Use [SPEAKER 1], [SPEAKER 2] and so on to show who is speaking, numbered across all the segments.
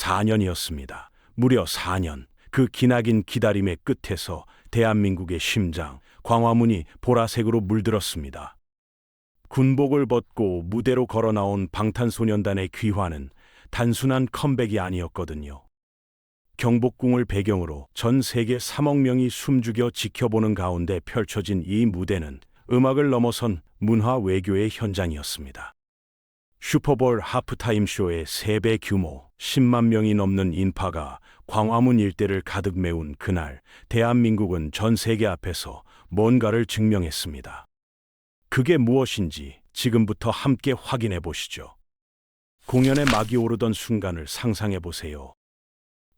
[SPEAKER 1] 4년이었습니다. 무려 4년. 그 기나긴 기다림의 끝에서 대한민국의 심장, 광화문이 보라색으로 물들었습니다. 군복을 벗고 무대로 걸어 나온 방탄소년단의 귀환은 단순한 컴백이 아니었거든요. 경복궁을 배경으로 전 세계 3억 명이 숨죽여 지켜보는 가운데 펼쳐진 이 무대는 음악을 넘어선 문화 외교의 현장이었습니다. 슈퍼볼 하프타임 쇼의 3배 규모, 10만 명이 넘는 인파가 광화문 일대를 가득 메운 그날, 대한민국은 전 세계 앞에서 뭔가를 증명했습니다. 그게 무엇인지 지금부터 함께 확인해 보시죠. 공연의 막이 오르던 순간을 상상해 보세요.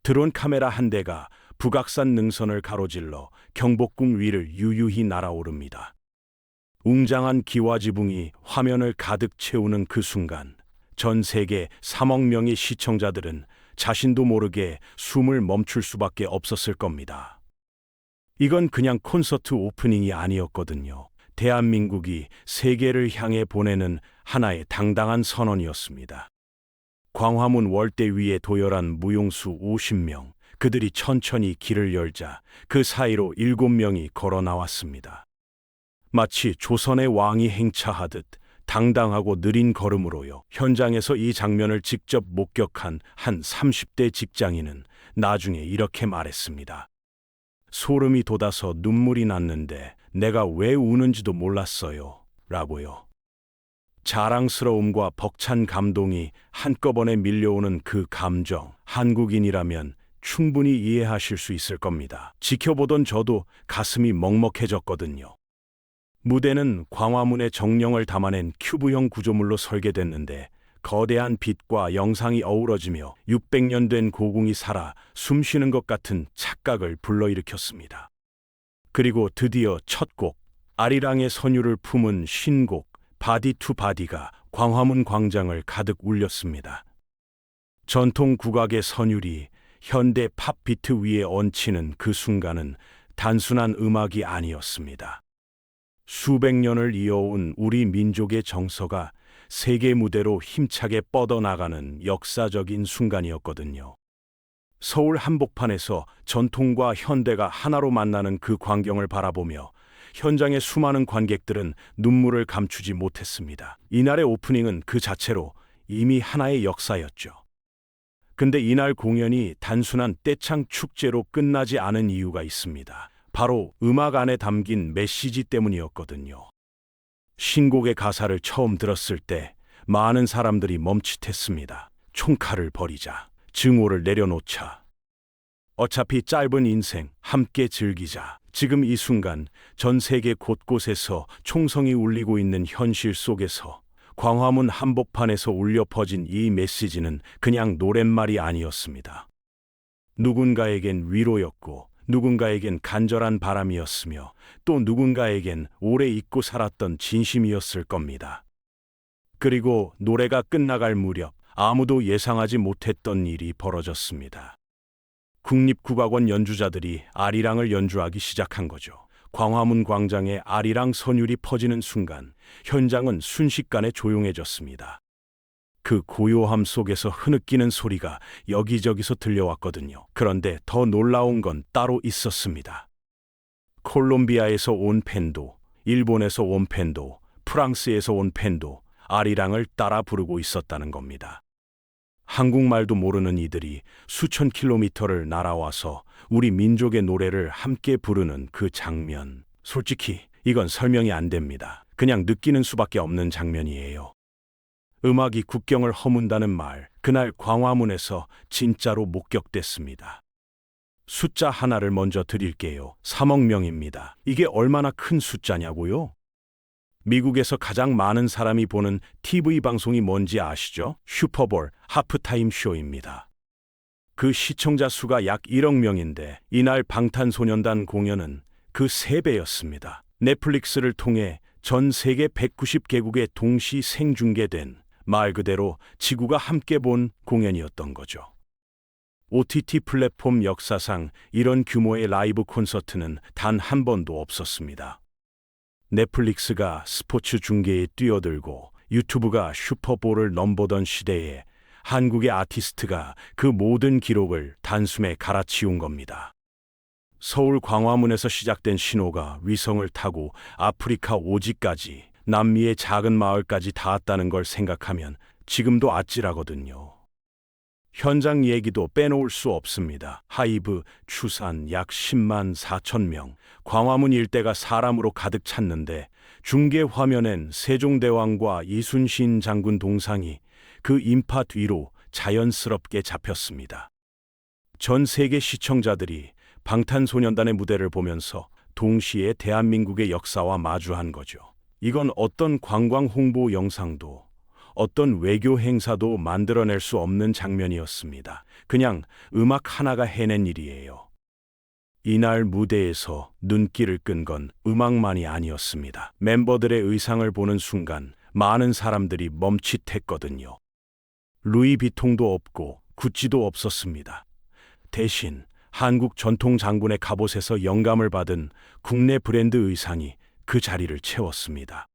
[SPEAKER 1] 드론 카메라 한 대가 북악산 능선을 가로질러 경복궁 위를 유유히 날아오릅니다. 웅장한 기와지붕이 화면을 가득 채우는 그 순간, 전 세계 3억 명의 시청자들은 자신도 모르게 숨을 멈출 수밖에 없었을 겁니다. 이건 그냥 콘서트 오프닝이 아니었거든요. 대한민국이 세계를 향해 보내는 하나의 당당한 선언이었습니다. 광화문 월대 위에 도열한 무용수 50명, 그들이 천천히 길을 열자 그 사이로 7명이 걸어 나왔습니다. 마치 조선의 왕이 행차하듯 당당하고 느린 걸음으로요. 현장에서 이 장면을 직접 목격한 한 30대 직장인은 나중에 이렇게 말했습니다. 소름이 돋아서 눈물이 났는데 내가 왜 우는지도 몰랐어요. 라고요. 자랑스러움과 벅찬 감동이 한꺼번에 밀려오는 그 감정, 한국인이라면 충분히 이해하실 수 있을 겁니다. 지켜보던 저도 가슴이 먹먹해졌거든요. 무대는 광화문의 정령을 담아낸 큐브형 구조물로 설계됐는데 거대한 빛과 영상이 어우러지며 600년 된 고궁이 살아 숨쉬는 것 같은 착각을 불러일으켰습니다. 그리고 드디어 첫 곡, 아리랑의 선율을 품은 신곡 바디 투 바디가 광화문 광장을 가득 울렸습니다. 전통 국악의 선율이 현대 팝 비트 위에 얹히는 그 순간은 단순한 음악이 아니었습니다. 수백 년을 이어온 우리 민족의 정서가 세계 무대로 힘차게 뻗어나가는 역사적인 순간이었거든요. 서울 한복판에서 전통과 현대가 하나로 만나는 그 광경을 바라보며 현장의 수많은 관객들은 눈물을 감추지 못했습니다. 이날의 오프닝은 그 자체로 이미 하나의 역사였죠. 근데 이날 공연이 단순한 떼창 축제로 끝나지 않은 이유가 있습니다. 바로 음악 안에 담긴 메시지 때문이었거든요. 신곡의 가사를 처음 들었을 때 많은 사람들이 멈칫했습니다. 총칼을 버리자. 증오를 내려놓자. 어차피 짧은 인생 함께 즐기자. 지금 이 순간 전 세계 곳곳에서 총성이 울리고 있는 현실 속에서 광화문 한복판에서 울려 퍼진 이 메시지는 그냥 노랫말이 아니었습니다. 누군가에겐 위로였고 누군가에겐 간절한 바람이었으며 또 누군가에겐 오래 잊고 살았던 진심이었을 겁니다. 그리고 노래가 끝나갈 무렵 아무도 예상하지 못했던 일이 벌어졌습니다. 국립국악원 연주자들이 아리랑을 연주하기 시작한 거죠. 광화문 광장에 아리랑 선율이 퍼지는 순간 현장은 순식간에 조용해졌습니다. 그 고요함 속에서 흐느끼는 소리가 여기저기서 들려왔거든요. 그런데 더 놀라운 건 따로 있었습니다. 콜롬비아에서 온 팬도, 일본에서 온 팬도, 프랑스에서 온 팬도 아리랑을 따라 부르고 있었다는 겁니다. 한국말도 모르는 이들이 수천 킬로미터를 날아와서 우리 민족의 노래를 함께 부르는 그 장면. 솔직히 이건 설명이 안 됩니다. 그냥 느끼는 수밖에 없는 장면이에요. 음악이 국경을 허문다는 말, 그날 광화문에서 진짜로 목격됐습니다. 숫자 하나를 먼저 드릴게요. 3억 명입니다. 이게 얼마나 큰 숫자냐고요? 미국에서 가장 많은 사람이 보는 TV 방송이 뭔지 아시죠? 슈퍼볼 하프타임 쇼입니다. 그 시청자 수가 약 1억 명인데 이날 방탄소년단 공연은 그 3배였습니다. 넷플릭스를 통해 전 세계 190개국에 동시 생중계된 말 그대로 지구가 함께 본 공연이었던 거죠. OTT 플랫폼 역사상 이런 규모의 라이브 콘서트는 단 한 번도 없었습니다. 넷플릭스가 스포츠 중계에 뛰어들고 유튜브가 슈퍼볼을 넘보던 시대에 한국의 아티스트가 그 모든 기록을 단숨에 갈아치운 겁니다. 서울 광화문에서 시작된 신호가 위성을 타고 아프리카 오지까지, 남미의 작은 마을까지 닿았다는 걸 생각하면 지금도 아찔하거든요. 현장 얘기도 빼놓을 수 없습니다. 하이브, 추산 약 10만 4천 명, 광화문 일대가 사람으로 가득 찼는데 중계 화면엔 세종대왕과 이순신 장군 동상이 그 인파 뒤로 자연스럽게 잡혔습니다. 전 세계 시청자들이 방탄소년단의 무대를 보면서 동시에 대한민국의 역사와 마주한 거죠. 이건 어떤 관광 홍보 영상도, 어떤 외교 행사도 만들어낼 수 없는 장면이었습니다. 그냥 음악 하나가 해낸 일이에요. 이날 무대에서 눈길을 끈 건 음악만이 아니었습니다. 멤버들의 의상을 보는 순간 많은 사람들이 멈칫했거든요. 루이비통도 없고 구찌도 없었습니다. 대신 한국 전통 장군의 갑옷에서 영감을 받은 국내 브랜드 의상이 그 자리를 채웠습니다.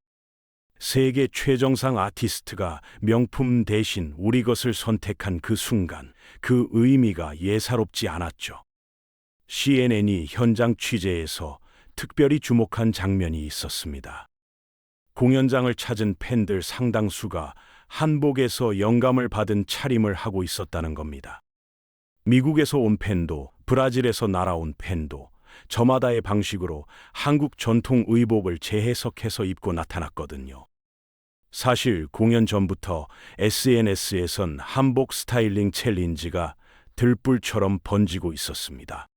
[SPEAKER 1] 세계 최정상 아티스트가 명품 대신 우리 것을 선택한 그 순간, 그 의미가 예사롭지 않았죠. CNN이 현장 취재에서 특별히 주목한 장면이 있었습니다. 공연장을 찾은 팬들 상당수가 한복에서 영감을 받은 차림을 하고 있었다는 겁니다. 미국에서 온 팬도, 브라질에서 날아온 팬도 저마다의 방식으로 한국 전통 의복을 재해석해서 입고 나타났거든요. 사실 공연 전부터 SNS에선 한복 스타일링 챌린지가 들불처럼 번지고 있었습니다.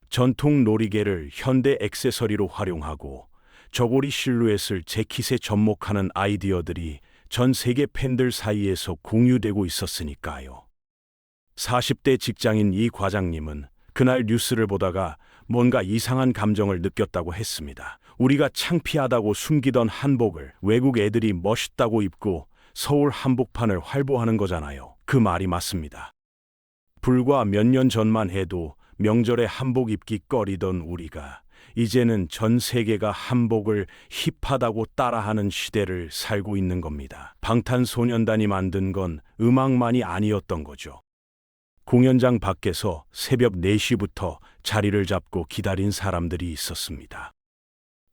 [SPEAKER 1] 전통 놀이개를 현대 액세서리로 활용하고 저고리 실루엣을 재킷에 접목하는 아이디어들이 전 세계 팬들 사이에서 공유되고 있었으니까요. 40대 직장인 이 과장님은 그날 뉴스를 보다가 뭔가 이상한 감정을 느꼈다고 했습니다. 우리가 창피하다고 숨기던 한복을 외국 애들이 멋있다고 입고 서울 한복판을 활보하는 거잖아요. 그 말이 맞습니다. 불과 몇 년 전만 해도 명절에 한복 입기 꺼리던 우리가 이제는 전 세계가 한복을 힙하다고 따라하는 시대를 살고 있는 겁니다. 방탄소년단이 만든 건 음악만이 아니었던 거죠. 공연장 밖에서 새벽 4시부터 자리를 잡고 기다린 사람들이 있었습니다.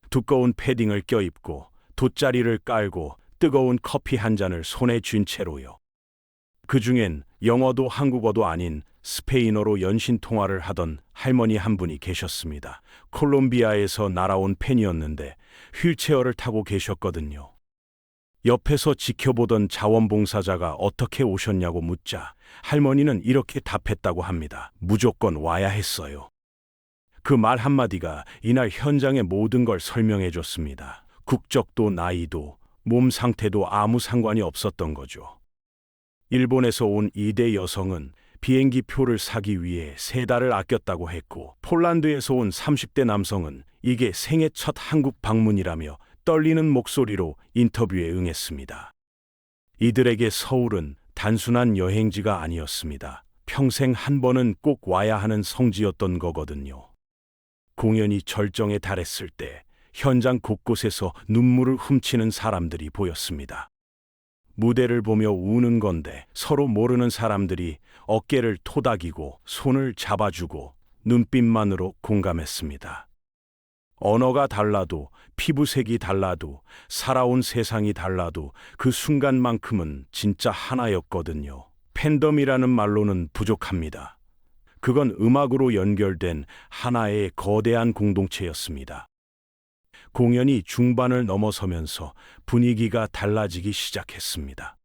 [SPEAKER 1] 두꺼운 패딩을 껴입고 돗자리를 깔고 뜨거운 커피 한 잔을 손에 쥔 채로요. 그중엔 영어도 한국어도 아닌 스페인어로 연신 통화를 하던 할머니 한 분이 계셨습니다. 콜롬비아에서 날아온 팬이었는데 휠체어를 타고 계셨거든요. 옆에서 지켜보던 자원봉사자가 어떻게 오셨냐고 묻자 할머니는 이렇게 답했다고 합니다. 무조건 와야 했어요. 그 말 한마디가 이날 현장의 모든 걸 설명해 줬습니다. 국적도 나이도 몸 상태도 아무 상관이 없었던 거죠. 일본에서 온 2대 여성은 비행기 표를 사기 위해 3달을 아꼈다고 했고, 폴란드에서 온 30대 남성은 이게 생애 첫 한국 방문이라며 떨리는 목소리로 인터뷰에 응했습니다. 이들에게 서울은 단순한 여행지가 아니었습니다. 평생 한 번은 꼭 와야 하는 성지였던 거거든요. 공연이 절정에 달했을 때 현장 곳곳에서 눈물을 훔치는 사람들이 보였습니다. 무대를 보며 우는 건데 서로 모르는 사람들이 어깨를 토닥이고 손을 잡아주고 눈빛만으로 공감했습니다. 언어가 달라도 피부색이 달라도 살아온 세상이 달라도 그 순간만큼은 진짜 하나였거든요. 팬덤이라는 말로는 부족합니다. 그건 음악으로 연결된 하나의 거대한 공동체였습니다. 공연이 중반을 넘어서면서 분위기가 달라지기 시작했습니다.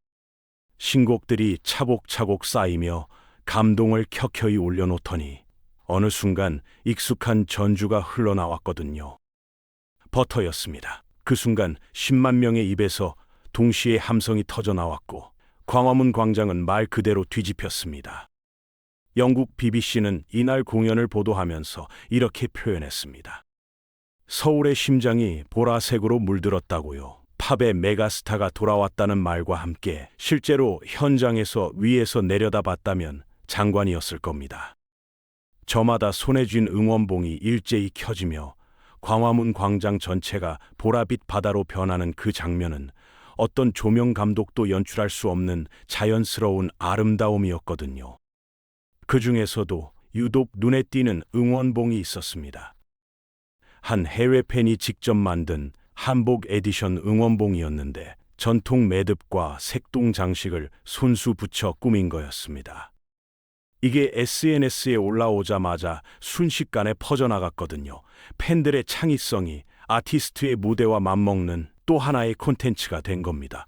[SPEAKER 1] 신곡들이 차곡차곡 쌓이며 감동을 켜켜이 올려놓더니 어느 순간 익숙한 전주가 흘러나왔거든요. 버터였습니다. 그 순간 10만 명의 입에서 동시에 함성이 터져나왔고 광화문 광장은 말 그대로 뒤집혔습니다. 영국 BBC는 이날 공연을 보도하면서 이렇게 표현했습니다. 서울의 심장이 보라색으로 물들었다고요. 팝의 메가스타가 돌아왔다는 말과 함께 실제로 현장에서 위에서 내려다봤다면 장관이었을 겁니다. 저마다 손에 쥔 응원봉이 일제히 켜지며 광화문 광장 전체가 보라빛 바다로 변하는 그 장면은 어떤 조명 감독도 연출할 수 없는 자연스러운 아름다움이었거든요. 그 중에서도 유독 눈에 띄는 응원봉이 있었습니다. 한 해외 팬이 직접 만든 한복 에디션 응원봉이었는데 전통 매듭과 색동 장식을 손수 붙여 꾸민 거였습니다. 이게 SNS에 올라오자마자 순식간에 퍼져나갔거든요. 팬들의 창의성이 아티스트의 무대와 맞먹는 또 하나의 콘텐츠가 된 겁니다.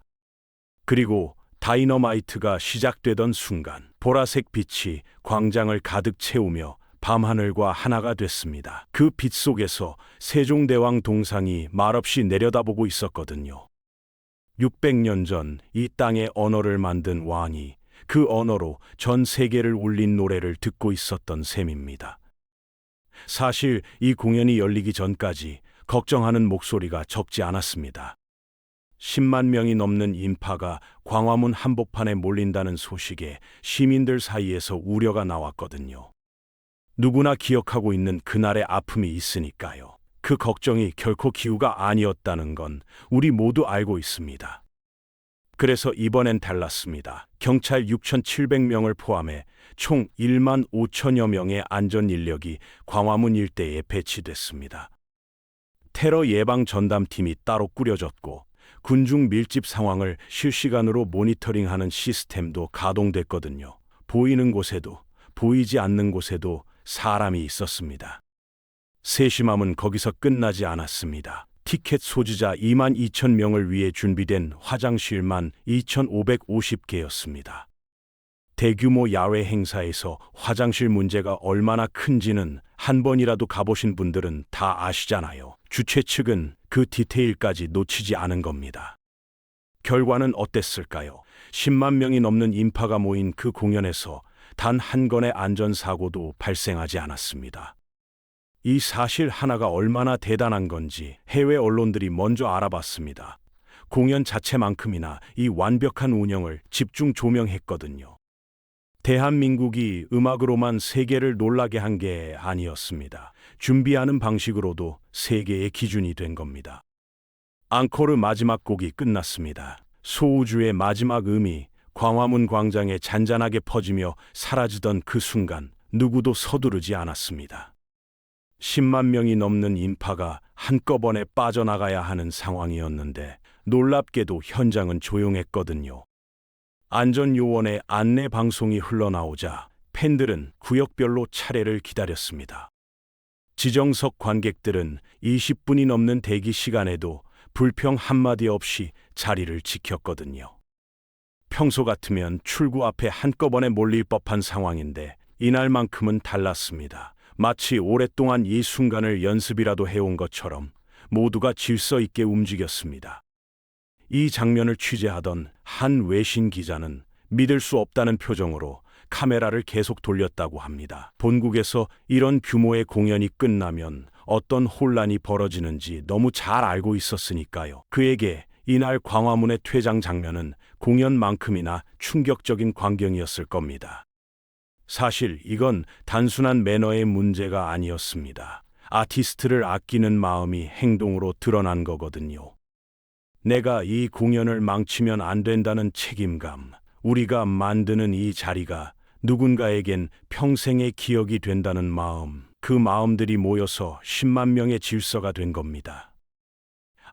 [SPEAKER 1] 그리고 다이너마이트가 시작되던 순간 보라색 빛이 광장을 가득 채우며 밤하늘과 하나가 됐습니다. 그 빛 속에서 세종대왕 동상이 말없이 내려다보고 있었거든요. 600년 전 이 땅의 언어를 만든 왕이 그 언어로 전 세계를 울린 노래를 듣고 있었던 셈입니다. 사실 이 공연이 열리기 전까지 걱정하는 목소리가 적지 않았습니다. 10만 명이 넘는 인파가 광화문 한복판에 몰린다는 소식에 시민들 사이에서 우려가 나왔거든요. 누구나 기억하고 있는 그날의 아픔이 있으니까요. 그 걱정이 결코 기우가 아니었다는 건 우리 모두 알고 있습니다. 그래서 이번엔 달랐습니다. 경찰 6,700명을 포함해 총 1만 5천여 명의 안전 인력이 광화문 일대에 배치됐습니다. 테러 예방 전담팀이 따로 꾸려졌고 군중 밀집 상황을 실시간으로 모니터링하는 시스템도 가동됐거든요. 보이는 곳에도 보이지 않는 곳에도 사람이 있었습니다. 세심함은 거기서 끝나지 않았습니다. 티켓 소지자 2만 2천 명을 위해 준비된 화장실만 2,550개였습니다. 대규모 야외 행사에서 화장실 문제가 얼마나 큰지는 한 번이라도 가보신 분들은 다 아시잖아요. 주최 측은 그 디테일까지 놓치지 않은 겁니다. 결과는 어땠을까요? 10만 명이 넘는 인파가 모인 그 공연에서 단 한 건의 안전사고도 발생하지 않았습니다. 이 사실 하나가 얼마나 대단한 건지 해외 언론들이 먼저 알아봤습니다. 공연 자체만큼이나 이 완벽한 운영을 집중 조명했거든요. 대한민국이 음악으로만 세계를 놀라게 한 게 아니었습니다. 준비하는 방식으로도 세계의 기준이 된 겁니다. 앙코르 마지막 곡이 끝났습니다. 소우주의 마지막 음이 광화문 광장에 잔잔하게 퍼지며 사라지던 그 순간 누구도 서두르지 않았습니다. 10만 명이 넘는 인파가 한꺼번에 빠져나가야 하는 상황이었는데 놀랍게도 현장은 조용했거든요. 안전요원의 안내 방송이 흘러나오자 팬들은 구역별로 차례를 기다렸습니다. 지정석 관객들은 20분이 넘는 대기 시간에도 불평 한마디 없이 자리를 지켰거든요. 평소 같으면 출구 앞에 한꺼번에 몰릴 법한 상황인데 이날만큼은 달랐습니다. 마치 오랫동안 이 순간을 연습이라도 해온 것처럼 모두가 질서 있게 움직였습니다. 이 장면을 취재하던 한 외신 기자는 믿을 수 없다는 표정으로 카메라를 계속 돌렸다고 합니다. 본국에서 이런 규모의 공연이 끝나면 어떤 혼란이 벌어지는지 너무 잘 알고 있었으니까요. 그에게 이날 광화문의 퇴장 장면은 공연만큼이나 충격적인 광경이었을 겁니다. 사실 이건 단순한 매너의 문제가 아니었습니다. 아티스트를 아끼는 마음이 행동으로 드러난 거거든요. 내가 이 공연을 망치면 안 된다는 책임감, 우리가 만드는 이 자리가 누군가에겐 평생의 기억이 된다는 마음, 그 마음들이 모여서 10만 명의 질서가 된 겁니다.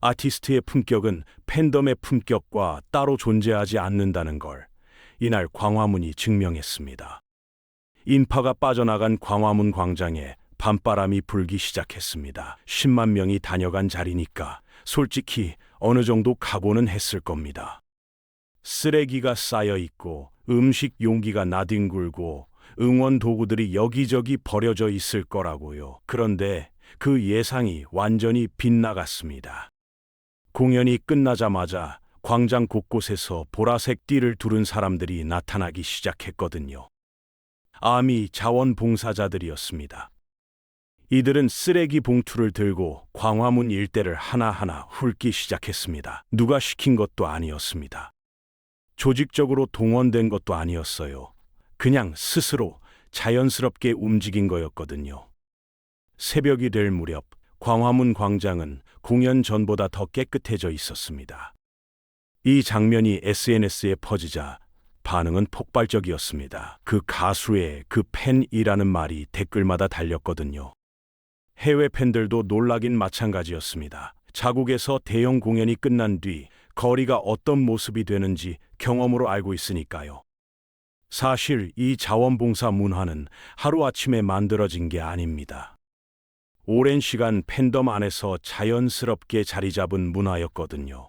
[SPEAKER 1] 아티스트의 품격은 팬덤의 품격과 따로 존재하지 않는다는 걸 이날 광화문이 증명했습니다. 인파가 빠져나간 광화문 광장에 밤바람이 불기 시작했습니다. 10만 명이 다녀간 자리니까 솔직히 어느 정도 각오는 했을 겁니다. 쓰레기가 쌓여 있고 음식 용기가 나뒹굴고 응원 도구들이 여기저기 버려져 있을 거라고요. 그런데 그 예상이 완전히 빗나갔습니다. 공연이 끝나자마자 광장 곳곳에서 보라색 띠를 두른 사람들이 나타나기 시작했거든요. 아미 자원봉사자들이었습니다. 이들은 쓰레기 봉투를 들고 광화문 일대를 하나하나 훑기 시작했습니다. 누가 시킨 것도 아니었습니다. 조직적으로 동원된 것도 아니었어요. 그냥 스스로 자연스럽게 움직인 거였거든요. 새벽이 될 무렵 광화문 광장은 공연 전보다 더 깨끗해져 있었습니다. 이 장면이 SNS에 퍼지자 반응은 폭발적이었습니다. 그 가수의 그 팬이라는 말이 댓글마다 달렸거든요. 해외 팬들도 놀라긴 마찬가지였습니다. 자국에서 대형 공연이 끝난 뒤 거리가 어떤 모습이 되는지 경험으로 알고 있으니까요. 사실 이 자원봉사 문화는 하루아침에 만들어진 게 아닙니다. 오랜 시간 팬덤 안에서 자연스럽게 자리 잡은 문화였거든요.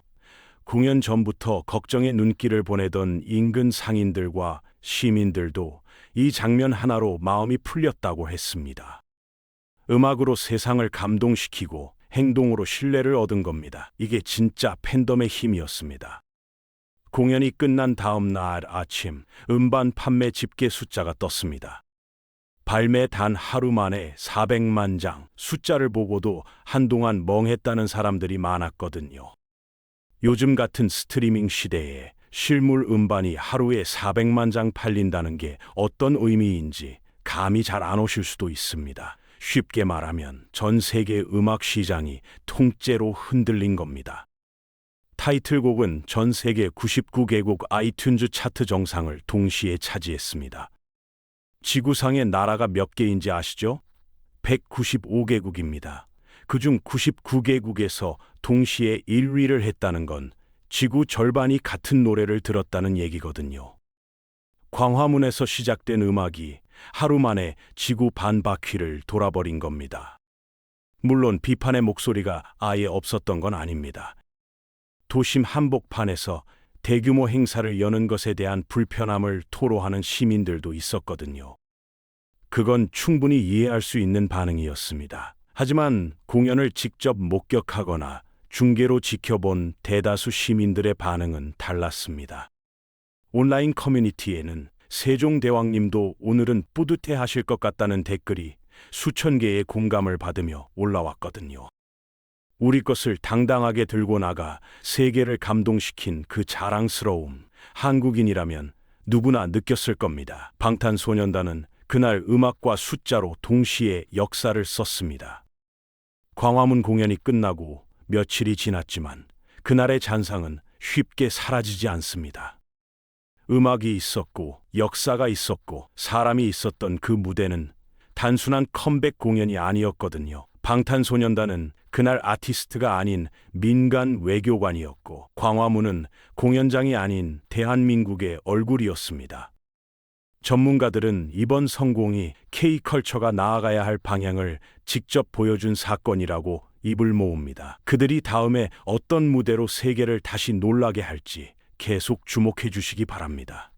[SPEAKER 1] 공연 전부터 걱정의 눈길을 보내던 인근 상인들과 시민들도 이 장면 하나로 마음이 풀렸다고 했습니다. 음악으로 세상을 감동시키고 행동으로 신뢰를 얻은 겁니다. 이게 진짜 팬덤의 힘이었습니다. 공연이 끝난 다음 날 아침 음반 판매 집계 숫자가 떴습니다. 발매 단 하루 만에 400만 장, 숫자를 보고도 한동안 멍했다는 사람들이 많았거든요. 요즘 같은 스트리밍 시대에 실물 음반이 하루에 400만 장 팔린다는 게 어떤 의미인지 감이 잘 안 오실 수도 있습니다. 쉽게 말하면 전 세계 음악 시장이 통째로 흔들린 겁니다. 타이틀곡은 전 세계 99개국 아이튠즈 차트 정상을 동시에 차지했습니다. 지구상의 나라가 몇 개인지 아시죠? 195개국입니다. 그중 99개국에서 동시에 1위를 했다는 건 지구 절반이 같은 노래를 들었다는 얘기거든요. 광화문에서 시작된 음악이 하루 만에 지구 반 바퀴를 돌아버린 겁니다. 물론 비판의 목소리가 아예 없었던 건 아닙니다. 도심 한복판에서 대규모 행사를 여는 것에 대한 불편함을 토로하는 시민들도 있었거든요. 그건 충분히 이해할 수 있는 반응이었습니다. 하지만 공연을 직접 목격하거나 중계로 지켜본 대다수 시민들의 반응은 달랐습니다. 온라인 커뮤니티에는 세종대왕님도 오늘은 뿌듯해 하실 것 같다는 댓글이 수천 개의 공감을 받으며 올라왔거든요. 우리 것을 당당하게 들고 나가 세계를 감동시킨 그 자랑스러움, 한국인이라면 누구나 느꼈을 겁니다. 방탄소년단은 그날 음악과 숫자로 동시에 역사를 썼습니다. 광화문 공연이 끝나고 며칠이 지났지만 그날의 잔상은 쉽게 사라지지 않습니다. 음악이 있었고 역사가 있었고 사람이 있었던 그 무대는 단순한 컴백 공연이 아니었거든요. 방탄소년단은 그날 아티스트가 아닌 민간 외교관이었고 광화문은 공연장이 아닌 대한민국의 얼굴이었습니다. 전문가들은 이번 성공이 K컬처가 나아가야 할 방향을 직접 보여준 사건이라고 입을 모읍니다. 그들이 다음에 어떤 무대로 세계를 다시 놀라게 할지 계속 주목해 주시기 바랍니다.